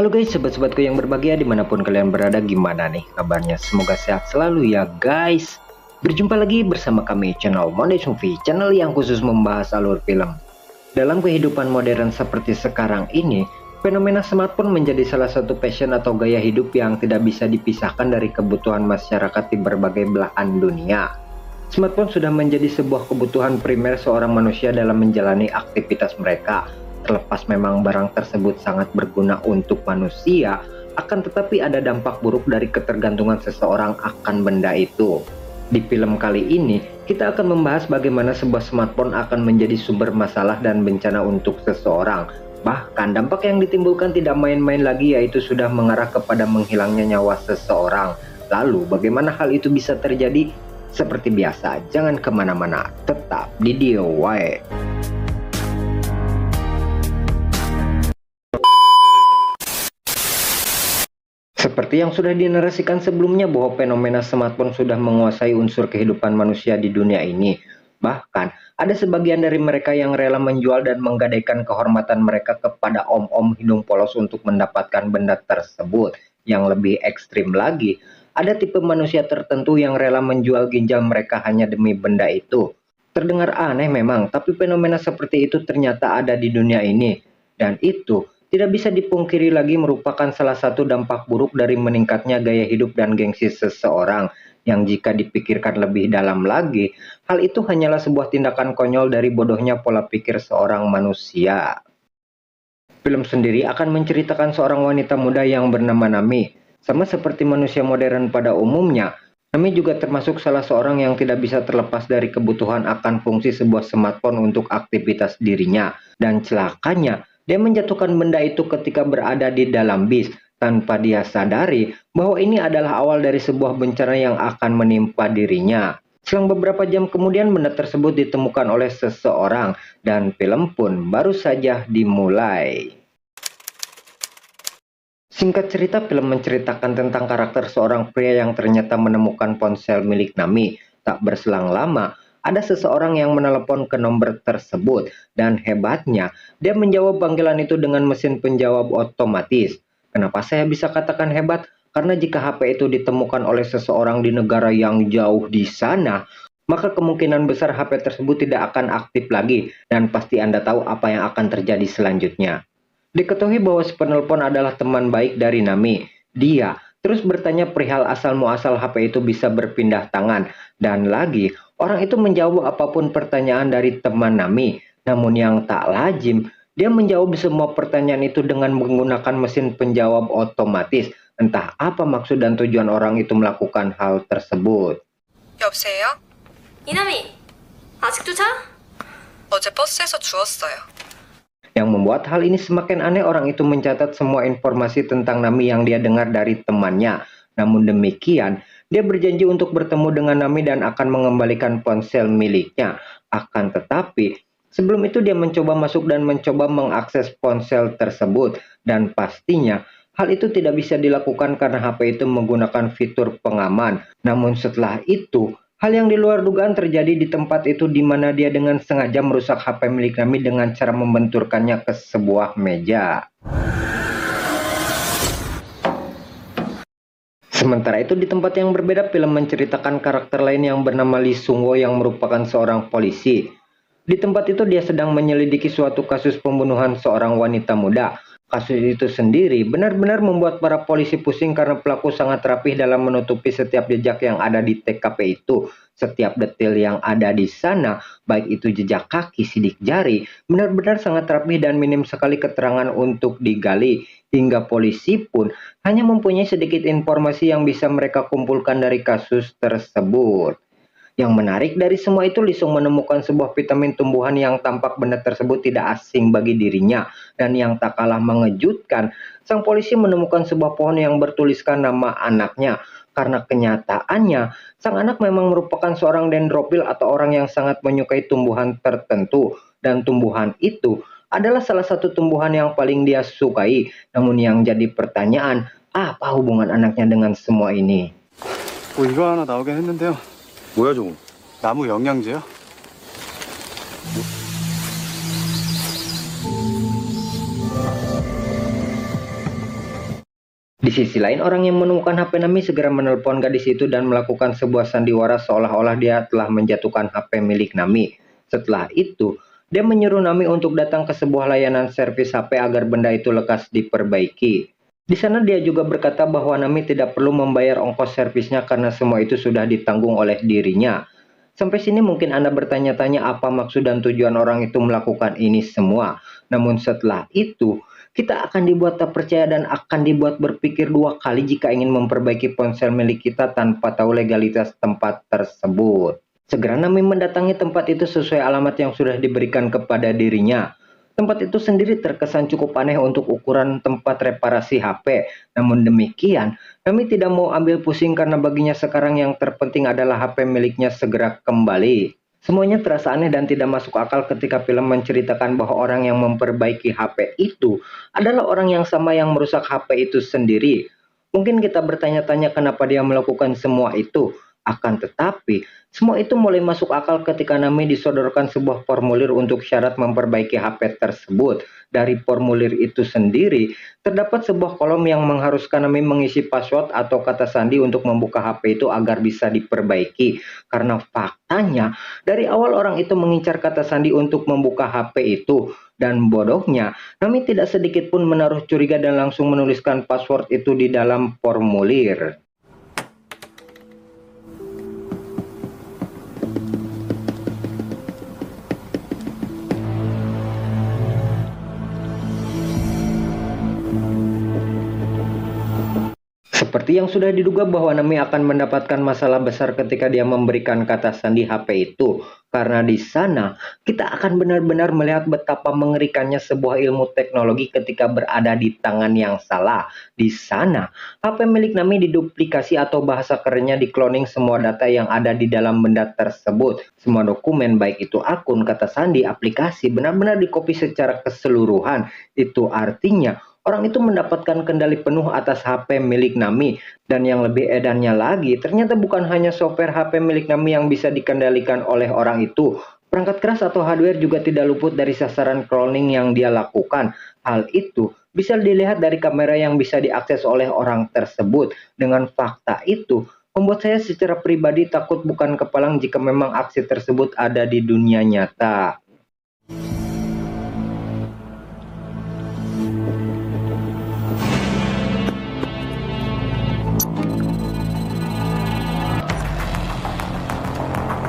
Halo guys, sobat-sobatku yang berbahagia dimanapun kalian berada, gimana nih kabarnya? Semoga sehat selalu ya guys. Berjumpa lagi bersama kami channel Mondays Movie, channel yang khusus membahas alur film. Dalam kehidupan modern seperti sekarang ini, fenomena smartphone menjadi salah satu passion atau gaya hidup yang tidak bisa dipisahkan dari kebutuhan masyarakat di berbagai belahan dunia. Smartphone sudah menjadi sebuah kebutuhan primer seorang manusia dalam menjalani aktivitas mereka. Terlepas memang barang tersebut sangat berguna untuk manusia, akan tetapi ada dampak buruk dari ketergantungan seseorang akan benda itu. Di film kali ini, kita akan membahas bagaimana sebuah smartphone akan menjadi sumber masalah dan bencana untuk seseorang. Bahkan dampak yang ditimbulkan tidak main-main lagi, yaitu sudah mengarah kepada menghilangnya nyawa seseorang. Lalu bagaimana hal itu bisa terjadi? Seperti biasa, jangan kemana-mana, tetap di DIY. Seperti yang sudah dinarasikan sebelumnya bahwa fenomena smartphone sudah menguasai unsur kehidupan manusia di dunia ini. Bahkan, ada sebagian dari mereka yang rela menjual dan menggadaikan kehormatan mereka kepada om-om hidung polos untuk mendapatkan benda tersebut. Yang lebih ekstrim lagi, ada tipe manusia tertentu yang rela menjual ginjal mereka hanya demi benda itu. Terdengar aneh memang, tapi fenomena seperti itu ternyata ada di dunia ini. Dan itu tidak bisa dipungkiri lagi merupakan salah satu dampak buruk dari meningkatnya gaya hidup dan gengsi seseorang, yang jika dipikirkan lebih dalam lagi, hal itu hanyalah sebuah tindakan konyol dari bodohnya pola pikir seorang manusia. Film sendiri akan menceritakan seorang wanita muda yang bernama Nami. Sama seperti manusia modern pada umumnya, Nami juga termasuk salah seorang yang tidak bisa terlepas dari kebutuhan akan fungsi sebuah smartphone untuk aktivitas dirinya. Dan celakanya, dia menjatuhkan benda itu ketika berada di dalam bis, tanpa dia sadari bahwa ini adalah awal dari sebuah bencana yang akan menimpa dirinya. Selang beberapa jam kemudian benda tersebut ditemukan oleh seseorang, dan film pun baru saja dimulai. Singkat cerita, film menceritakan tentang karakter seorang pria yang ternyata menemukan ponsel milik Nami. Tak berselang lama, ada seseorang yang menelepon ke nomor tersebut, dan hebatnya, dia menjawab panggilan itu dengan mesin penjawab otomatis. Kenapa saya bisa katakan hebat? Karena jika HP itu ditemukan oleh seseorang di negara yang jauh di sana, maka kemungkinan besar HP tersebut tidak akan aktif lagi, dan pasti Anda tahu apa yang akan terjadi selanjutnya. Diketahui bahwa si penelpon adalah teman baik dari Nami. Dia terus bertanya perihal asal muasal HP itu bisa berpindah tangan, dan lagi orang itu menjawab apapun pertanyaan dari teman Nami. Namun yang tak lazim, dia menjawab semua pertanyaan itu dengan menggunakan mesin penjawab otomatis. Entah apa maksud dan tujuan orang itu melakukan hal tersebut. 여보세요? 이남이, 아직도 자? 어제 버스에서 주웠어요. Yang membuat hal ini semakin aneh, orang itu mencatat semua informasi tentang Nami yang dia dengar dari temannya. Namun demikian, dia berjanji untuk bertemu dengan Nami dan akan mengembalikan ponsel miliknya. Akan tetapi, sebelum itu dia mencoba masuk dan mencoba mengakses ponsel tersebut. Dan pastinya, hal itu tidak bisa dilakukan karena HP itu menggunakan fitur pengaman. Namun setelah itu, hal yang di luar dugaan terjadi di tempat itu, di mana dia dengan sengaja merusak HP milik Nami dengan cara membenturkannya ke sebuah meja. Sementara itu di tempat yang berbeda, film menceritakan karakter lain yang bernama Lee Sung-woo yang merupakan seorang polisi. Di tempat itu dia sedang menyelidiki suatu kasus pembunuhan seorang wanita muda. Kasus itu sendiri benar-benar membuat para polisi pusing karena pelaku sangat rapih dalam menutupi setiap jejak yang ada di TKP itu. Setiap detail yang ada di sana, baik itu jejak kaki, sidik jari, benar-benar sangat rapih dan minim sekali keterangan untuk digali. Hingga polisi pun hanya mempunyai sedikit informasi yang bisa mereka kumpulkan dari kasus tersebut. Yang menarik dari semua itu, Lee Sung menemukan sebuah vitamin tumbuhan yang tampak benda tersebut tidak asing bagi dirinya. Dan yang tak kalah mengejutkan, sang polisi menemukan sebuah pohon yang bertuliskan nama anaknya. Karena kenyataannya, sang anak memang merupakan seorang dendrofil atau orang yang sangat menyukai tumbuhan tertentu. Dan tumbuhan itu adalah salah satu tumbuhan yang paling dia sukai. Namun yang jadi pertanyaan, apa hubungan anaknya dengan semua ini? 이거 하나 나오긴 했는데요. 뭐야 저건? 나무 영양제요? Di sisi lain, orang yang menemukan HP Nami segera menelpon gadis itu dan melakukan sebuah sandiwara seolah-olah dia telah menjatuhkan HP milik Nami. Setelah itu, dia menyuruh Nami untuk datang ke sebuah layanan servis HP agar benda itu lekas diperbaiki. Di sana dia juga berkata bahwa Nami tidak perlu membayar ongkos servisnya karena semua itu sudah ditanggung oleh dirinya. Sampai sini mungkin Anda bertanya-tanya apa maksud dan tujuan orang itu melakukan ini semua. Namun setelah itu, kita akan dibuat tak percaya dan akan dibuat berpikir dua kali jika ingin memperbaiki ponsel milik kita tanpa tahu legalitas tempat tersebut. Segera Nami mendatangi tempat itu sesuai alamat yang sudah diberikan kepada dirinya. Tempat itu sendiri terkesan cukup aneh untuk ukuran tempat reparasi HP. Namun demikian, Nami tidak mau ambil pusing karena baginya sekarang yang terpenting adalah HP miliknya segera kembali. Semuanya terasa aneh dan tidak masuk akal ketika film menceritakan bahwa orang yang memperbaiki HP itu adalah orang yang sama yang merusak HP itu sendiri. Mungkin kita bertanya-tanya kenapa dia melakukan semua itu. Akan tetapi, semua itu mulai masuk akal ketika Nami disodorkan sebuah formulir untuk syarat memperbaiki HP tersebut. Dari formulir itu sendiri, terdapat sebuah kolom yang mengharuskan Nami mengisi password atau kata sandi untuk membuka HP itu agar bisa diperbaiki. Karena faktanya, dari awal orang itu mengincar kata sandi untuk membuka HP itu. Dan bodohnya, Nami tidak sedikit pun menaruh curiga dan langsung menuliskan password itu di dalam formulir. Seperti yang sudah diduga bahwa Nami akan mendapatkan masalah besar ketika dia memberikan kata sandi HP itu. Karena di sana, kita akan benar-benar melihat betapa mengerikannya sebuah ilmu teknologi ketika berada di tangan yang salah. Di sana, HP milik Nami diduplikasi atau bahasa kerennya dikloning semua data yang ada di dalam benda tersebut. Semua dokumen, baik itu akun, kata sandi, aplikasi, benar-benar dikopi secara keseluruhan. Itu artinya, orang itu mendapatkan kendali penuh atas HP milik Nami. Dan yang lebih edannya lagi, ternyata bukan hanya software HP milik Nami yang bisa dikendalikan oleh orang itu. Perangkat keras atau hardware juga tidak luput dari sasaran cloning yang dia lakukan. Hal itu bisa dilihat dari kamera yang bisa diakses oleh orang tersebut. Dengan fakta itu, membuat saya secara pribadi takut bukan kepalang jika memang aksi tersebut ada di dunia nyata.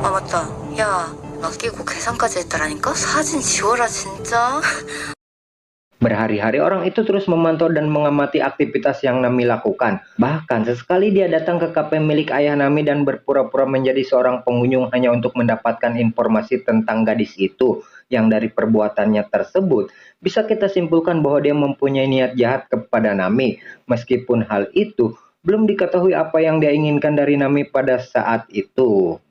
아, 맞다. 야, 나 끼고 계산까지 했더라니까? 사진 지워라, 진짜. Berhari-hari orang itu terus memantau dan mengamati aktivitas yang Nami lakukan. Bahkan sesekali dia datang ke kafe milik ayah Nami dan berpura-pura menjadi seorang pengunjung hanya untuk mendapatkan informasi tentang gadis itu. Yang dari perbuatannya tersebut, bisa kita simpulkan bahwa dia mempunyai niat jahat kepada Nami. Meskipun hal itu, belum diketahui apa yang dia inginkan dari Nami pada saat itu.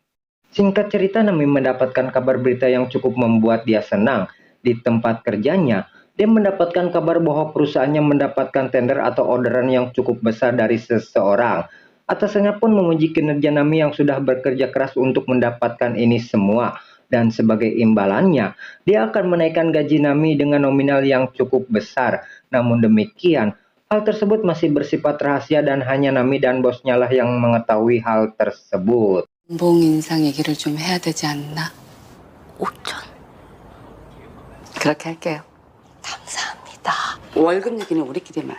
Singkat cerita, Nami mendapatkan kabar berita yang cukup membuat dia senang. Di tempat kerjanya, dia mendapatkan kabar bahwa perusahaannya mendapatkan tender atau orderan yang cukup besar dari seseorang. Atasannya pun memuji kinerja Nami yang sudah bekerja keras untuk mendapatkan ini semua. Dan sebagai imbalannya, dia akan menaikkan gaji Nami dengan nominal yang cukup besar. Namun demikian, hal tersebut masih bersifat rahasia dan hanya Nami dan bosnya lah yang mengetahui hal tersebut. 연봉 인상 얘기를 좀 해야 되지 않나? 5천. 그렇게 할게요. 감사합니다. 월급 얘기는 우리끼리만.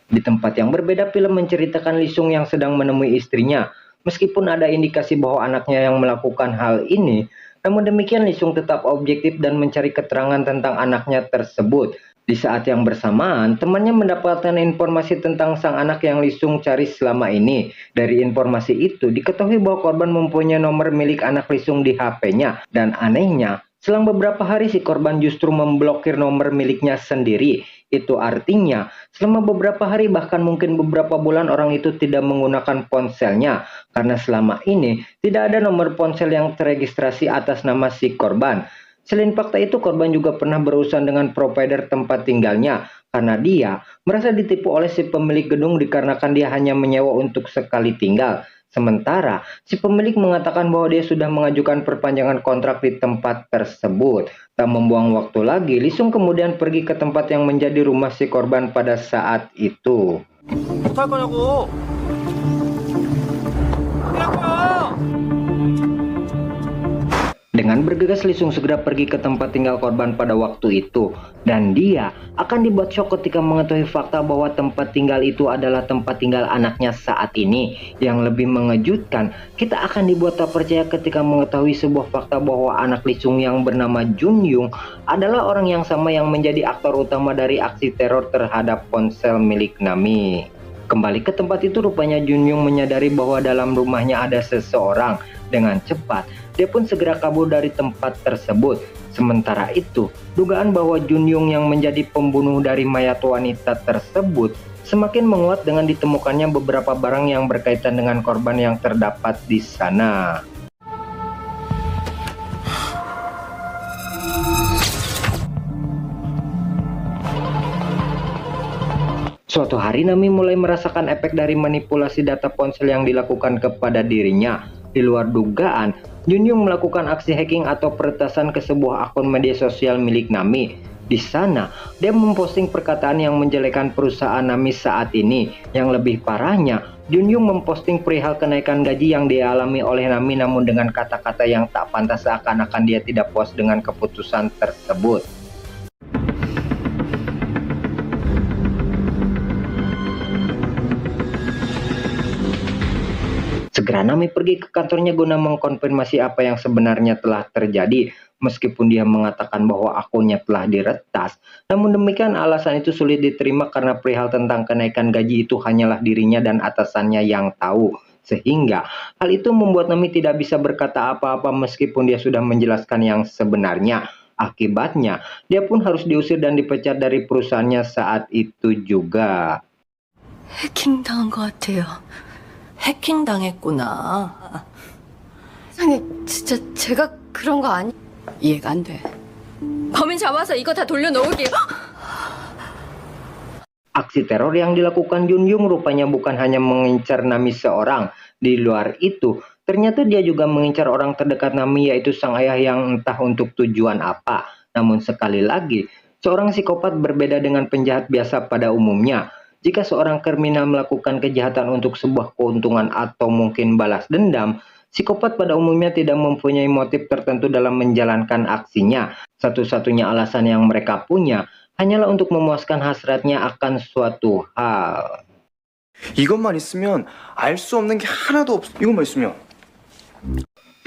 Di tempat yang berbeda, film menceritakan Lisung yang sedang menemui istrinya. Meskipun ada indikasi bahwa anaknya yang melakukan hal ini, namun demikian Lisung tetap objektif dan mencari keterangan tentang anaknya tersebut. Di saat yang bersamaan, temannya mendapatkan informasi tentang sang anak yang Lisung cari selama ini. Dari informasi itu, diketahui bahwa korban mempunyai nomor milik anak Lisung di HP-nya. Dan anehnya, selang beberapa hari si korban justru memblokir nomor miliknya sendiri. Itu artinya, selama beberapa hari bahkan mungkin beberapa bulan orang itu tidak menggunakan ponselnya. Karena selama ini, tidak ada nomor ponsel yang terregistrasi atas nama si korban. Selain fakta itu, korban juga pernah berurusan dengan provider tempat tinggalnya karena dia merasa ditipu oleh si pemilik gedung dikarenakan dia hanya menyewa untuk sekali tinggal. Sementara si pemilik mengatakan bahwa dia sudah mengajukan perpanjangan kontrak di tempat tersebut. Tak membuang waktu lagi, Lisung kemudian pergi ke tempat yang menjadi rumah si korban pada saat itu. 못할 거냐고. Dengan bergegas Lisung segera pergi ke tempat tinggal korban pada waktu itu. Dan dia akan dibuat syok ketika mengetahui fakta bahwa tempat tinggal itu adalah tempat tinggal anaknya saat ini. Yang lebih mengejutkan, kita akan dibuat tak percaya ketika mengetahui sebuah fakta bahwa anak Lisung yang bernama Junyung adalah orang yang sama yang menjadi aktor utama dari aksi teror terhadap ponsel milik Nami. Kembali ke tempat itu, rupanya Junyung menyadari bahwa dalam rumahnya ada seseorang. Dengan cepat, dia pun segera kabur dari tempat tersebut. Sementara itu, dugaan bahwa Junyung yang menjadi pembunuh dari mayat wanita tersebut semakin menguat dengan ditemukannya beberapa barang yang berkaitan dengan korban yang terdapat di sana. Suatu hari Nami mulai merasakan efek dari manipulasi data ponsel yang dilakukan kepada dirinya. Di luar dugaan, Junyung melakukan aksi hacking atau peretasan ke sebuah akun media sosial milik Nami. Di sana, dia memposting perkataan yang menjelekkan perusahaan Nami saat ini. Yang lebih parahnya, Junyung memposting perihal kenaikan gaji yang dialami oleh Nami namun dengan kata-kata yang tak pantas, seakan-akan dia tidak puas dengan keputusan tersebut. Segera Nami pergi ke kantornya guna mengkonfirmasi apa yang sebenarnya telah terjadi. Meskipun dia mengatakan bahwa akunnya telah diretas, namun demikian alasan itu sulit diterima karena perihal tentang kenaikan gaji itu hanyalah dirinya dan atasannya yang tahu. Sehingga hal itu membuat Nami tidak bisa berkata apa-apa meskipun dia sudah menjelaskan yang sebenarnya. Akibatnya, dia pun harus diusir dan dipecat dari perusahaannya saat itu juga. 해킹당한 것 같아요. 해킹당했구나. 세상에, 진짜 제가 그런 거 아니... 이해가 안 돼. 범인 잡아서 이거 다 돌려놓을게요. Aksi teror yang dilakukan Junyung rupanya bukan hanya mengincar Nami seorang. Di luar itu, ternyata dia juga mengincar orang terdekat Nami, yaitu sang ayah yang entah untuk tujuan apa. Namun sekali lagi, seorang psikopat berbeda dengan penjahat biasa pada umumnya. Jika seorang kriminal melakukan kejahatan untuk sebuah keuntungan atau mungkin balas dendam, psikopat pada umumnya tidak mempunyai motif tertentu dalam menjalankan aksinya. Satu-satunya alasan yang mereka punya hanyalah untuk memuaskan hasratnya akan suatu hal. 이것만 있으면 알 수 없는 게 하나도 없어. 이것만 있으면.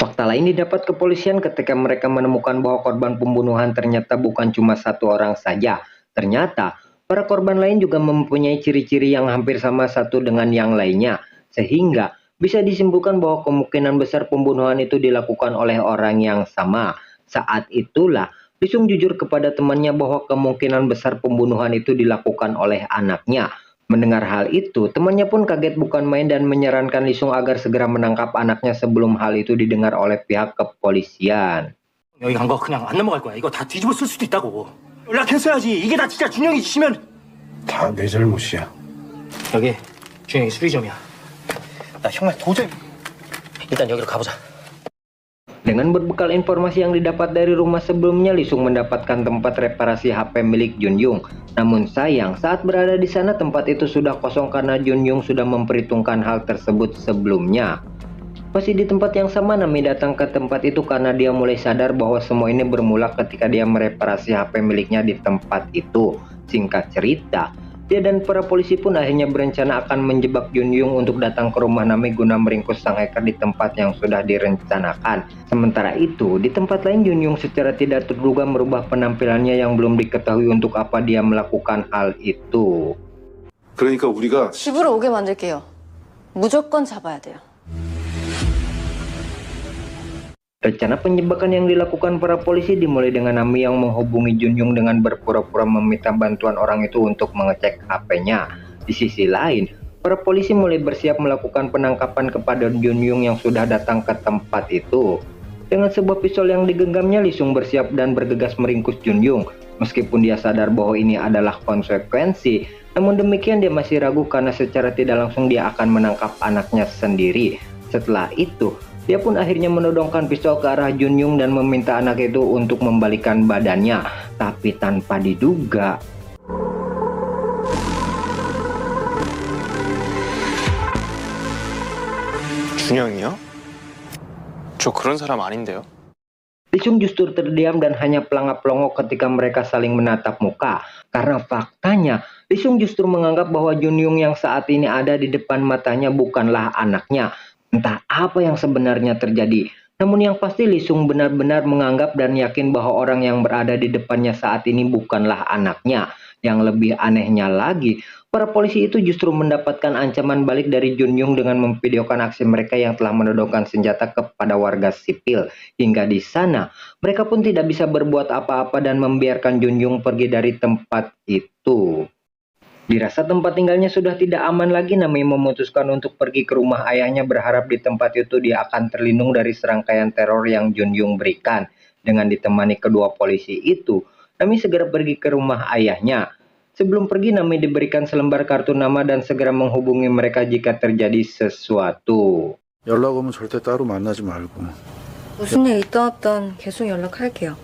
Fakta lain didapat kepolisian ketika mereka menemukan bahwa korban pembunuhan ternyata bukan cuma satu orang saja. Ternyata para korban lain juga mempunyai ciri-ciri yang hampir sama satu dengan yang lainnya, sehingga bisa disimpulkan bahwa kemungkinan besar pembunuhan itu dilakukan oleh orang yang sama. Saat itulah Lisung jujur kepada temannya bahwa kemungkinan besar pembunuhan itu dilakukan oleh anaknya. Mendengar hal itu, temannya pun kaget bukan main dan menyarankan Lisung agar segera menangkap anaknya sebelum hal itu didengar oleh pihak kepolisian. 여기 간 거 그냥 안 넘어갈 거야. 이거 다 뒤집어 쓸 수도 있다고. 연락했어야지. 이게 다 진짜 준영이 짓이면. 다 내 잘못이야. 여기 준영이 수리점이야. 나 정말 도저히. 일단 여기로 가보자. Dengan berbekal informasi yang didapat dari rumah sebelumnya, Lisung mendapatkan tempat reparasi HP milik Junyung. Namun sayang, saat berada di sana tempat itu sudah kosong karena Junyung sudah memperhitungkan hal tersebut sebelumnya. Masih di tempat yang sama, Nami datang ke tempat itu karena dia mulai sadar bahwa semua ini bermula ketika dia mereparasi HP miliknya di tempat itu. Singkat cerita, dia dan para polisi pun akhirnya berencana akan menjebak Junyung untuk datang ke rumah Nami guna meringkus sang hacker di tempat yang sudah direncanakan. Sementara itu, di tempat lain Junyung secara tidak terduga merubah penampilannya yang belum diketahui untuk apa dia melakukan hal itu. 그러니까 우리가 집으로 오게 만들게요. 무조건 잡아야 돼요. Rencana penjebakan yang dilakukan para polisi dimulai dengan Nami yang menghubungi Junyung dengan berpura-pura meminta bantuan orang itu untuk mengecek HP-nya. Di sisi lain, para polisi mulai bersiap melakukan penangkapan kepada Junyung yang sudah datang ke tempat itu. Dengan sebuah pistol yang digenggamnya, Lisung bersiap dan bergegas meringkus Junyung. Meskipun dia sadar bahwa ini adalah konsekuensi, namun demikian dia masih ragu karena secara tidak langsung dia akan menangkap anaknya sendiri. Setelah itu, dia pun akhirnya menodongkan pistol ke arah Junyung dan meminta anak itu untuk membalikan badannya. Tapi tanpa diduga, 준영이요? 저 그런 사람 아닌데요? Lisung justru terdiam dan hanya pelangap-pelongo ketika mereka saling menatap muka. Karena faktanya, Lisung justru menganggap bahwa Junyung yang saat ini ada di depan matanya bukanlah anaknya. Entah apa yang sebenarnya terjadi. Namun yang pasti Lisung benar-benar menganggap dan yakin bahwa orang yang berada di depannya saat ini bukanlah anaknya. Yang lebih anehnya lagi, para polisi itu justru mendapatkan ancaman balik dari Junyung dengan memvideokan aksi mereka yang telah menodongkan senjata kepada warga sipil. Hingga di sana, mereka pun tidak bisa berbuat apa-apa dan membiarkan Junyung pergi dari tempat itu. Dirasa tempat tinggalnya sudah tidak aman lagi, Nami memutuskan untuk pergi ke rumah ayahnya, berharap di tempat itu dia akan terlindung dari serangkaian teror yang Junyung berikan. Dengan ditemani kedua polisi itu, Nami segera pergi ke rumah ayahnya. Sebelum pergi, Nami diberikan selembar kartu nama dan segera menghubungi mereka jika terjadi sesuatu. 연락 오면 절대 따로 만나지 말고. 무슨 일 있다 왔던 계속 연락할게요.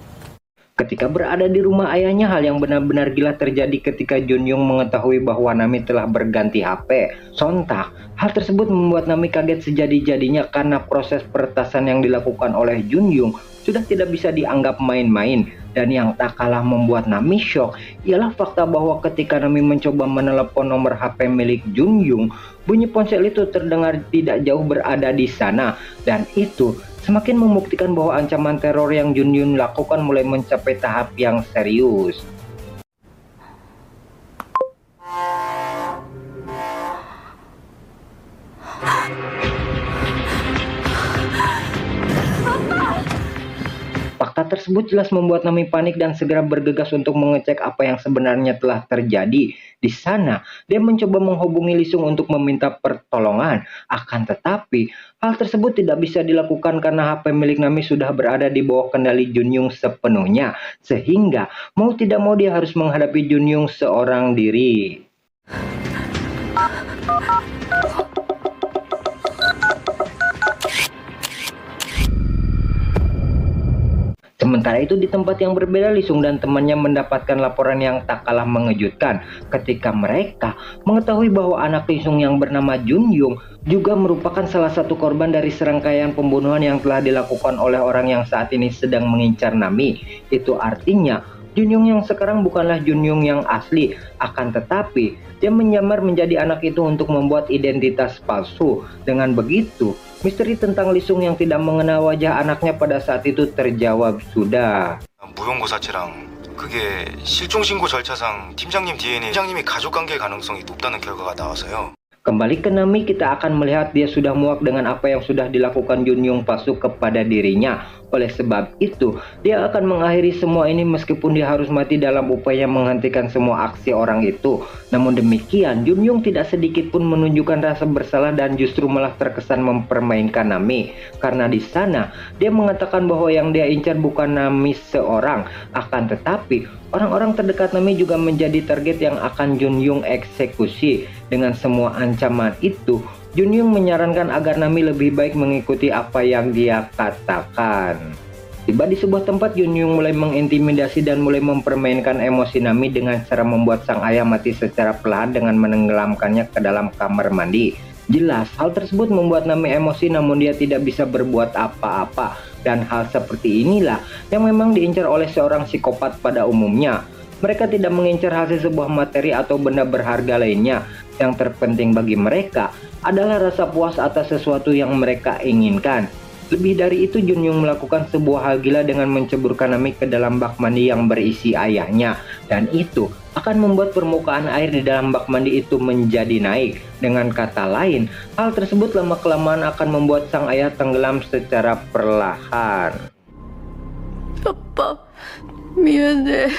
Ketika berada di rumah ayahnya, hal yang benar-benar gila terjadi ketika Junyung mengetahui bahwa Nami telah berganti HP. Sontak, hal tersebut membuat Nami kaget sejadi-jadinya karena proses peretasan yang dilakukan oleh Junyung sudah tidak bisa dianggap main-main. Dan yang tak kalah membuat Nami shock ialah fakta bahwa ketika Nami mencoba menelepon nomor HP milik Junyung, bunyi ponsel itu terdengar tidak jauh berada di sana. Dan itu semakin membuktikan bahwa ancaman teror yang Junyung lakukan mulai mencapai tahap yang serius. Fakta tersebut jelas membuat Nami panik dan segera bergegas untuk mengecek apa yang sebenarnya telah terjadi. Di sana, dia mencoba menghubungi Lisung untuk meminta pertolongan. Akan tetapi, hal tersebut tidak bisa dilakukan karena HP milik Nami sudah berada di bawah kendali Junyung sepenuhnya. Sehingga, mau tidak mau dia harus menghadapi Junyung seorang diri. Sementara itu di tempat yang berbeda, Lisung dan temannya mendapatkan laporan yang tak kalah mengejutkan ketika mereka mengetahui bahwa anak Lisung yang bernama Junyung juga merupakan salah satu korban dari serangkaian pembunuhan yang telah dilakukan oleh orang yang saat ini sedang mengincar Nami. Itu artinya Junyung yang sekarang bukanlah Junyung yang asli, akan tetapi dia menyamar menjadi anak itu untuk membuat identitas palsu. Dengan begitu, misteri tentang Lisung yang tidak mengenal wajah anaknya pada saat itu terjawab sudah. 무용고사체랑 그게 실종신고 절차상 팀장님 DNA 팀장님이 가족관계 가능성이 높다는 결과가 나와서요. Kembali ke Nami, kita akan melihat dia sudah muak dengan apa yang sudah dilakukan Junyung palsu kepada dirinya. Oleh sebab itu, dia akan mengakhiri semua ini meskipun dia harus mati dalam upaya menghentikan semua aksi orang itu. Namun demikian, Junyung tidak sedikit pun menunjukkan rasa bersalah dan justru malah terkesan mempermainkan Nami. Karena di sana, dia mengatakan bahwa yang dia incar bukan Nami seorang. Akan tetapi, orang-orang terdekat Nami juga menjadi target yang akan Junyung eksekusi. Dengan semua ancaman itu, Junyung menyarankan agar Nami lebih baik mengikuti apa yang dia katakan. Tiba di sebuah tempat, Junyung mulai mengintimidasi dan mulai mempermainkan emosi Nami dengan cara membuat sang ayah mati secara perlahan dengan menenggelamkannya ke dalam kamar mandi. Jelas, hal tersebut membuat Nami emosi namun dia tidak bisa berbuat apa-apa. Dan hal seperti inilah yang memang diincar oleh seorang psikopat pada umumnya. Mereka tidak mengincar hasil sebuah materi atau benda berharga lainnya. Yang terpenting bagi mereka adalah rasa puas atas sesuatu yang mereka inginkan. Lebih dari itu, Junyung melakukan sebuah hal gila dengan menceburkan Nami ke dalam bak mandi yang berisi ayahnya. Dan itu akan membuat permukaan air di dalam bak mandi itu menjadi naik. Dengan kata lain, hal tersebut lama-kelamaan akan membuat sang ayah tenggelam secara perlahan. 아빠, 미안해.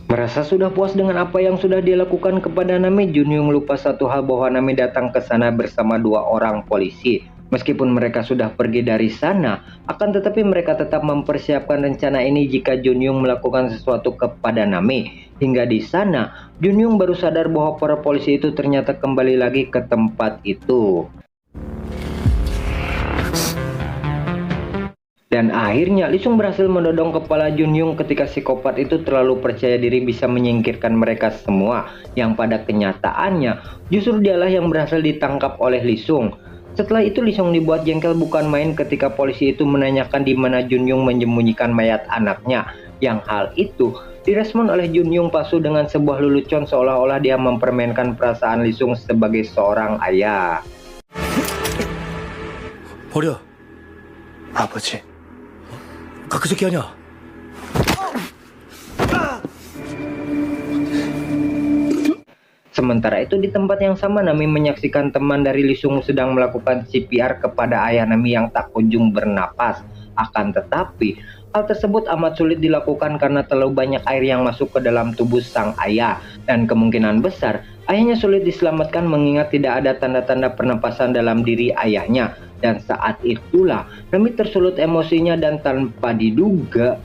Merasa sudah puas dengan apa yang sudah dilakukan kepada Nami, Junyung lupa satu hal bahwa Nami datang ke sana bersama dua orang polisi. Meskipun mereka sudah pergi dari sana, akan tetapi mereka tetap mempersiapkan rencana ini jika Junyung melakukan sesuatu kepada Nami. Hingga di sana, Junyung baru sadar bahwa para polisi itu ternyata kembali lagi ke tempat itu. Dan akhirnya Lisung berhasil mendodong kepala Junyung ketika psikopat itu terlalu percaya diri bisa menyingkirkan mereka semua, yang pada kenyataannya justru dialah yang berhasil ditangkap oleh Lisung. Setelah itu Lisung dibuat jengkel bukan main ketika polisi itu menanyakan di mana Junyung menyembunyikan mayat anaknya. Yang hal itu direspon oleh Junyung palsu dengan sebuah lelucon seolah-olah dia mempermainkan perasaan Lisung sebagai seorang ayah. 버려. 아버지. 그 새끼 아니야. Sementara itu di tempat yang sama Nami menyaksikan teman dari Lisung sedang melakukan CPR kepada ayah Nami yang tak kunjung bernapas. Akan tetapi hal tersebut amat sulit dilakukan karena terlalu banyak air yang masuk ke dalam tubuh sang ayah. Dan kemungkinan besar ayahnya sulit diselamatkan mengingat tidak ada tanda-tanda pernapasan dalam diri ayahnya. Dan saat itulah Nami tersulut emosinya dan tanpa diduga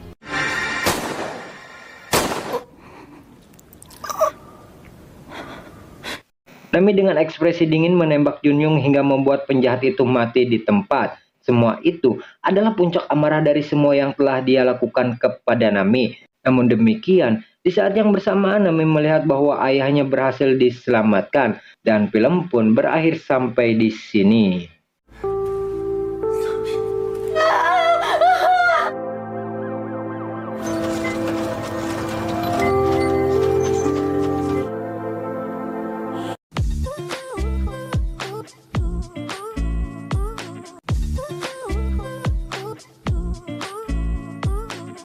Nami dengan ekspresi dingin menembak Junyung hingga membuat penjahat itu mati di tempat. Semua itu adalah puncak amarah dari semua yang telah dia lakukan kepada Nami. Namun demikian, di saat yang bersamaan Nami melihat bahwa ayahnya berhasil diselamatkan dan film pun berakhir sampai di sini.